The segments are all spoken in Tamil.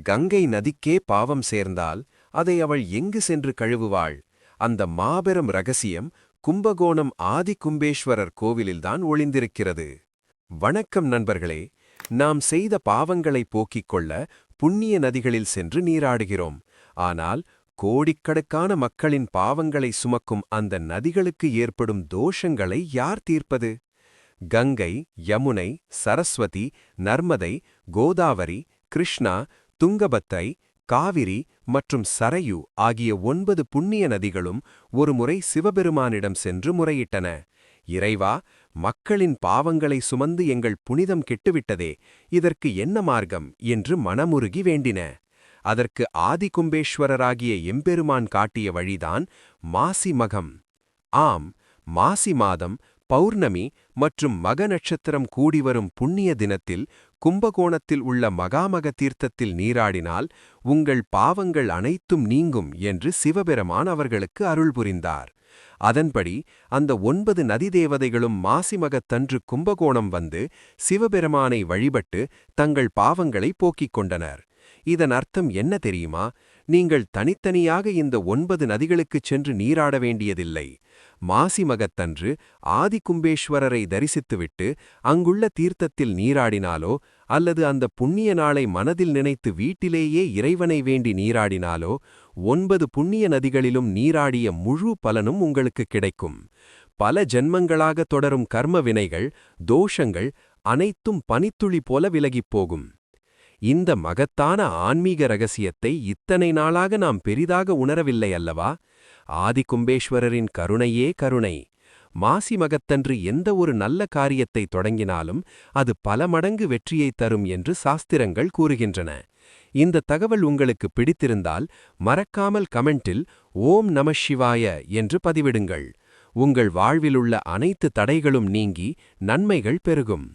கங்கை நதிக்கே பாவம் சேர்ந்தால் அதை அவள் எங்கு சென்று கழுவுவாள்? அந்த மாபெரும் ரகசியம் கும்பகோணம் ஆதி கும்பேஸ்வரர் கோவிலில்தான் ஒளிந்திருக்கிறது. வணக்கம் நண்பர்களே. நாம் செய்த பாவங்களை போக்கிக் கொள்ள புண்ணிய நதிகளில் சென்று நீராடுகிறோம். ஆனால் கோடிக்கணக்கான மக்களின் பாவங்களை சுமக்கும் அந்த நதிகளுக்கு ஏற்படும் தோஷங்களை யார் தீர்ப்பது? கங்கை, யமுனை, சரஸ்வதி, நர்மதை, கோதாவரி, கிருஷ்ணா, துங்கபத்தை, காவிரி மற்றும் சரையு ஆகிய 9 புண்ணிய நதிகளும் ஒருமுறை சிவபெருமானிடம் சென்று முறையிட்டன. இறைவா, மக்களின் பாவங்களை சுமந்து எங்கள் புனிதம் கெட்டுவிட்டதே, இதற்கு என்ன மார்க்கம் என்று மனமுருகி வேண்டின. அதற்கு ஆதிகும்பேஸ்வரராகிய எம்பெருமான் காட்டிய வழிதான் மாசி மகம். ஆம், மாசி மாதம் பௌர்ணமி மற்றும் மக நட்சத்திரம் கூடிவரும் புண்ணிய தினத்தில் கும்பகோணத்தில் உள்ள மகாமக தீர்த்தத்தில் நீராடினால் உங்கள் பாவங்கள் அனைத்தும் நீங்கும் என்று சிவபெருமான் அவர்களுக்கு அருள் புரிந்தார். அதன்படி அந்த 9 நதி தேவதைகளும் மாசிமகத்தன்று கும்பகோணம் வந்து சிவபெருமானை வழிபட்டு தங்கள் பாவங்களை போக்கிக் கொண்டனர். இதன் அர்த்தம் என்ன தெரியுமா? நீங்கள் தனித்தனியாக இந்த 9 நதிகளுக்குச் சென்று நீராட வேண்டியதில்லை. மாசிமகத்தன்று ஆதிகும்பேஸ்வரரை தரிசித்துவிட்டு அங்குள்ள தீர்த்தத்தில் நீராடினாலோ அல்லது அந்த புண்ணிய நாளை மனதில் நினைத்து வீட்டிலேயே இறைவனை வேண்டி நீராடினாலோ 9 புண்ணிய நதிகளிலும் நீராடிய முழு பலனும் உங்களுக்கு கிடைக்கும். பல ஜென்மங்களாக தொடரும் கர்ம வினைகள், தோஷங்கள் அனைத்தும் பனித்துளி போல விலகிப் போகும். இந்த மகத்தான ஆன்மீக ரகசியத்தை இத்தனை நாளாக நாம் பெரிதாக உணரவில்லை அல்லவா? ஆதிகும்பேஸ்வரரின் கருணையே கருணை. மாசி மகத்தன்று எந்த ஒரு நல்ல காரியத்தை தொடங்கினாலும் அது பல மடங்கு வெற்றியைத் தரும் என்று சாஸ்திரங்கள் கூறுகின்றன. இந்த தகவல் உங்களுக்கு பிடித்திருந்தால் மறக்காமல் கமெண்டில் ஓம் நம சிவாய என்று பதிவிடுங்கள். உங்கள் வாழ்விலுள்ள அனைத்து தடைகளும் நீங்கி நன்மைகள் பெருகும்.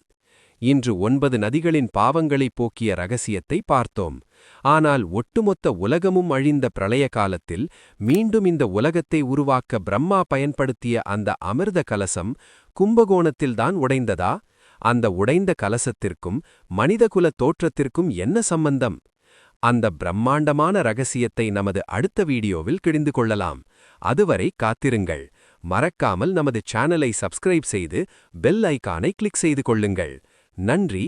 இன்று 9 நதிகளின் பாவங்களை போக்கிய ரகசியத்தை பார்த்தோம். ஆனால் ஒட்டுமொத்த உலகமும் அழிந்த பிரளய காலத்தில் மீண்டும் இந்த உலகத்தை உருவாக்க பிரம்மா பயன்படுத்திய அந்த அமிர்த கலசம் கும்பகோணத்தில்தான் உடைந்ததா? அந்த உடைந்த கலசத்திற்கும் மனிதகுல தோற்றத்திற்கும் என்ன சம்பந்தம்? அந்த பிரம்மாண்டமான ரகசியத்தை நமது அடுத்த வீடியோவில் தெரிந்து கொள்ளலாம். அதுவரை காத்திருங்கள். மறக்காமல் நமது சேனலை சப்ஸ்கிரைப் செய்து பெல் ஐகானை கிளிக் செய்து கொள்ளுங்கள். நன்றி.